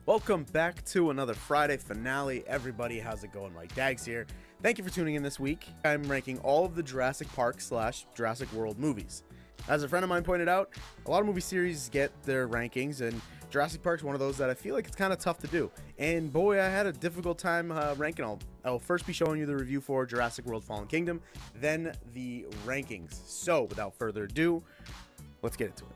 Welcome back to another Friday finale. Everybody, how's it going? Mike Dags here. Thank you for tuning in this week. I'm ranking all of the Jurassic Park / Jurassic World movies. As a friend of mine pointed out, a lot of movie series get their rankings, and Jurassic Park's one of those that I feel like it's kind of tough to do. And boy, I had a difficult time ranking. I'll first be showing you the review for Jurassic World Fallen Kingdom, then the rankings. So without further ado, let's get into it.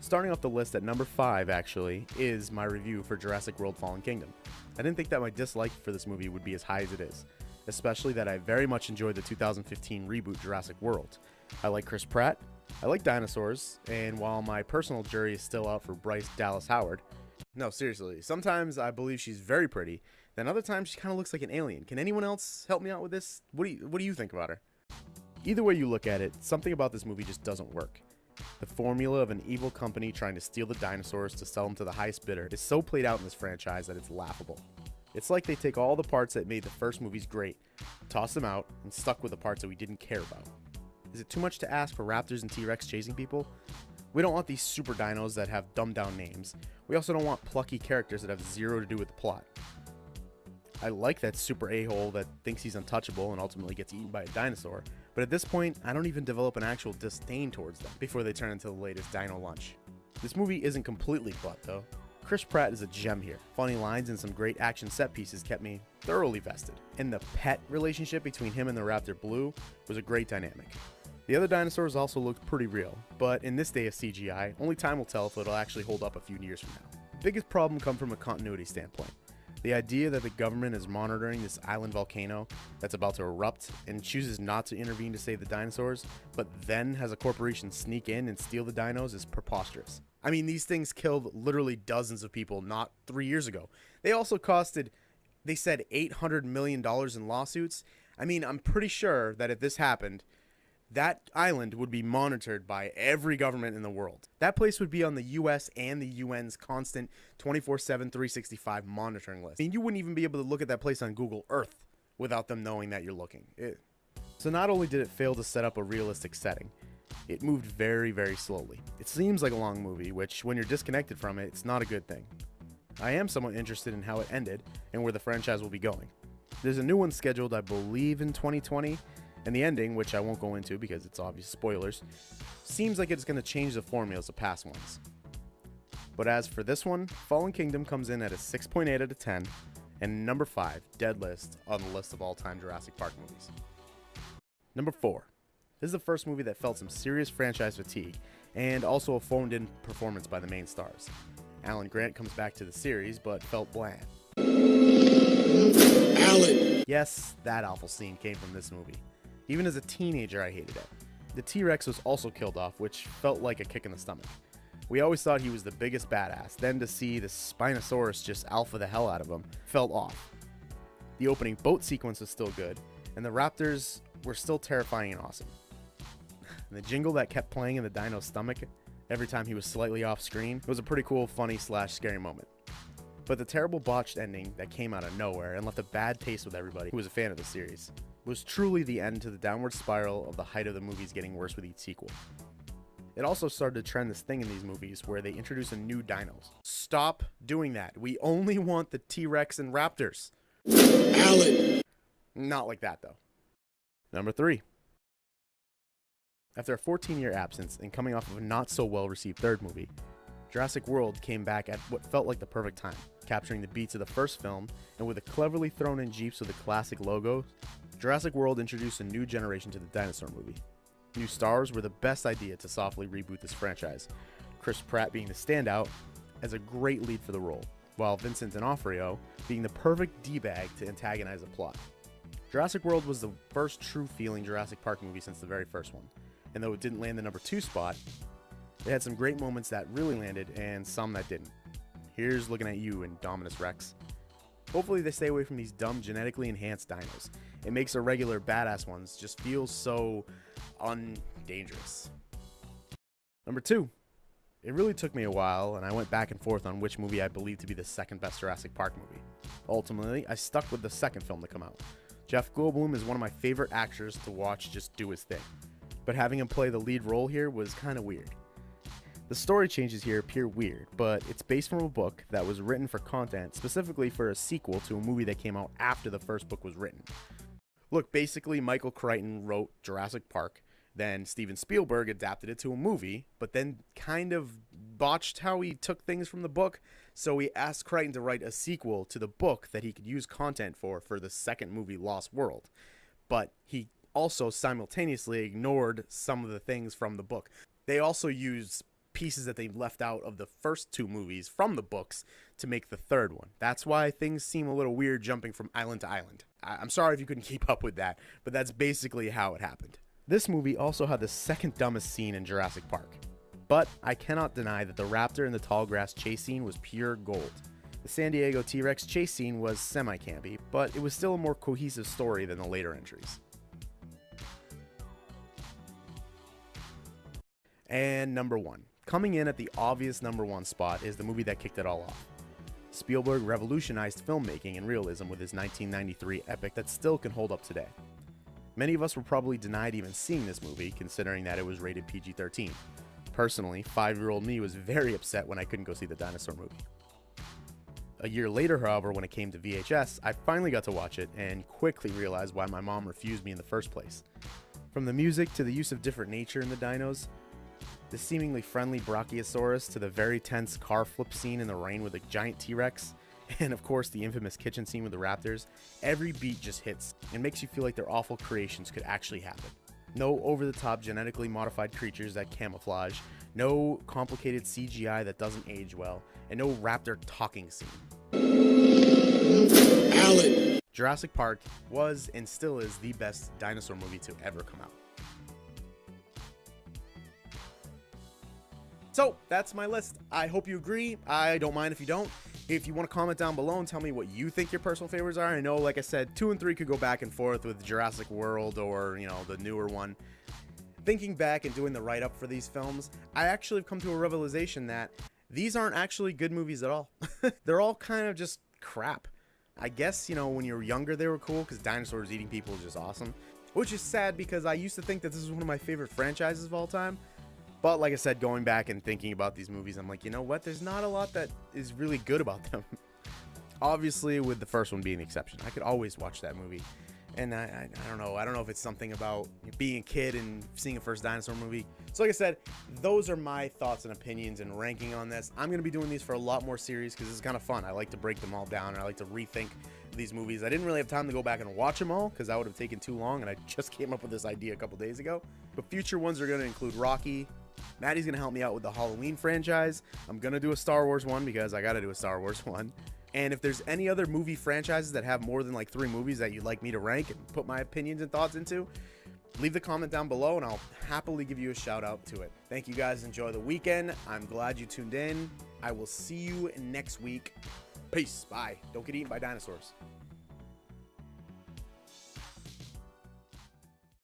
Starting off the list at number 5, actually, is my review for Jurassic World Fallen Kingdom. I didn't think that my dislike for this movie would be as high as it is, especially that I very much enjoyed the 2015 reboot Jurassic World. I like Chris Pratt, I like dinosaurs, and while my personal jury is still out for Bryce Dallas Howard, no, seriously, sometimes I believe she's very pretty, then other times she kind of looks like an alien. Can anyone else help me out with this? What do you think about her? Either way you look at it, something about this movie just doesn't work. The formula of an evil company trying to steal the dinosaurs to sell them to the highest bidder is so played out in this franchise that it's laughable. It's like they take all the parts that made the first movies great, toss them out, and stuck with the parts that we didn't care about. Is it too much to ask for raptors and T-Rex chasing people? We don't want these super dinos that have dumbed down names. We also don't want plucky characters that have zero to do with the plot. I like that super a-hole that thinks he's untouchable and ultimately gets eaten by a dinosaur, but at this point, I don't even develop an actual disdain towards them before they turn into the latest dino lunch. This movie isn't completely butt though. Chris Pratt is a gem here. Funny lines and some great action set pieces kept me thoroughly vested. And the pet relationship between him and the raptor Blue was a great dynamic. The other dinosaurs also looked pretty real, but in this day of CGI, only time will tell if it'll actually hold up a few years from now. The biggest problem comes from a continuity standpoint. The idea that the government is monitoring this island volcano that's about to erupt and chooses not to intervene to save the dinosaurs, but then has a corporation sneak in and steal the dinos is preposterous. I mean, these things killed literally dozens of people not 3 years ago. They also costed, they said, $800 million in lawsuits. I mean, I'm pretty sure that if this happened, that island would be monitored by every government in the world. That place would be on the US and the UN's constant 24/7, 365 monitoring list. I mean, you wouldn't even be able to look at that place on Google Earth without them knowing that you're looking. So not only did it fail to set up a realistic setting, it moved very, very slowly. It seems like a long movie, which when you're disconnected from it, it's not a good thing. I am somewhat interested in how it ended and where the franchise will be going. There's a new one scheduled, I believe, in 2020. And the ending, which I won't go into because it's obvious spoilers, seems like it's going to change the formulas of past ones. But as for this one, Fallen Kingdom comes in at a 6.8 out of 10, and number 5, dead list on the list of all-time Jurassic Park movies. Number 4. This is the first movie that felt some serious franchise fatigue, and also a phoned-in performance by the main stars. Alan Grant comes back to the series, but felt bland. Alan! Yes, that awful scene came from this movie. Even as a teenager, I hated it. The T-Rex was also killed off, which felt like a kick in the stomach. We always thought he was the biggest badass, then to see the Spinosaurus just alpha the hell out of him felt off. The opening boat sequence was still good, and the raptors were still terrifying and awesome. And the jingle that kept playing in the dino's stomach every time he was slightly off screen was a pretty cool, funny / scary moment. But the terrible botched ending that came out of nowhere and left a bad taste with everybody who was a fan of the series was truly the end to the downward spiral of the height of the movies getting worse with each sequel. It also started to trend this thing in these movies where they introduce a new dinos. Stop doing that. We only want the T-Rex and raptors. Alan! Not like that though. Number 3. After a 14-year absence and coming off of a not so well received third movie, Jurassic World came back at what felt like the perfect time, capturing the beats of the first film, and with the cleverly thrown in jeeps with the classic logo, Jurassic World introduced a new generation to the dinosaur movie. New stars were the best idea to softly reboot this franchise, Chris Pratt being the standout as a great lead for the role, while Vincent D'Onofrio being the perfect D-bag to antagonize the plot. Jurassic World was the first true feeling Jurassic Park movie since the very first one, and though it didn't land the number 2 spot, it had some great moments that really landed and some that didn't. Here's looking at you, Indominus Rex. Hopefully they stay away from these dumb genetically enhanced dinos. It makes the regular badass ones just feel so undangerous. Number 2. It really took me a while, and I went back and forth on which movie I believed to be the second best Jurassic Park movie. Ultimately, I stuck with the second film to come out. Jeff Goldblum is one of my favorite actors to watch just do his thing, but having him play the lead role here was kind of weird. The story changes here appear weird, but it's based from a book that was written for content specifically for a sequel to a movie that came out after the first book was written. Look, basically Michael Crichton wrote Jurassic Park, then Steven Spielberg adapted it to a movie, but then kind of botched how he took things from the book, so he asked Crichton to write a sequel to the book that he could use content for the second movie, Lost World. But he also simultaneously ignored some of the things from the book. They also used pieces that they left out of the first two movies from the books to make the third one. That's why things seem a little weird jumping from island to island. I'm sorry if you couldn't keep up with that, but that's basically how it happened. This movie also had the second dumbest scene in Jurassic Park. But I cannot deny that the raptor in the tall grass chase scene was pure gold. The San Diego T-Rex chase scene was semi-campy, but it was still a more cohesive story than the later entries. And number 1. Coming in at the obvious number 1 spot is the movie that kicked it all off. Spielberg revolutionized filmmaking and realism with his 1993 epic that still can hold up today. Many of us were probably denied even seeing this movie, considering that it was rated PG-13. Personally, 5-year-old me was very upset when I couldn't go see the dinosaur movie. A year later, however, when it came to VHS, I finally got to watch it and quickly realized why my mom refused me in the first place. From the music to the use of different nature in the dinos, the seemingly friendly Brachiosaurus to the very tense car flip scene in the rain with a giant T-Rex, and of course the infamous kitchen scene with the raptors, every beat just hits and makes you feel like their awful creations could actually happen. No over-the-top genetically modified creatures that camouflage, no complicated CGI that doesn't age well, and no raptor talking scene. Alan. Jurassic Park was and still is the best dinosaur movie to ever come out. So that's my list. I hope you agree. I don't mind if you don't. If you want to comment down below and tell me what you think your personal favorites are. I know, like I said, 2 and 3 could go back and forth with Jurassic World or, the newer one. Thinking back and doing the write-up for these films, I actually have come to a realization that these aren't actually good movies at all. They're all kind of just crap. I guess, when you were younger they were cool because dinosaurs eating people is just awesome. Which is sad because I used to think that this was one of my favorite franchises of all time. But like I said, going back and thinking about these movies, I'm like, you know what? There's not a lot that is really good about them. Obviously, with the first one being the exception. I could always watch that movie. And I don't know. I don't know if it's something about being a kid and seeing a first dinosaur movie. So like I said, those are my thoughts and opinions and ranking on this. I'm going to be doing these for a lot more series because it's kind of fun. I like to break them all down and I like to rethink these movies. I didn't really have time to go back and watch them all because that would have taken too long, and I just came up with this idea a couple days ago. But future ones are going to include Rocky. Maddie's going to help me out with the Halloween franchise. I'm going to do a Star Wars one because I got to do a Star Wars one. And if there's any other movie franchises that have more than like 3 movies that you'd like me to rank and put my opinions and thoughts into, leave the comment down below and I'll happily give you a shout out to it. Thank you guys. Enjoy the weekend. I'm glad you tuned in. I will see you next week. Peace. Bye. Don't get eaten by dinosaurs.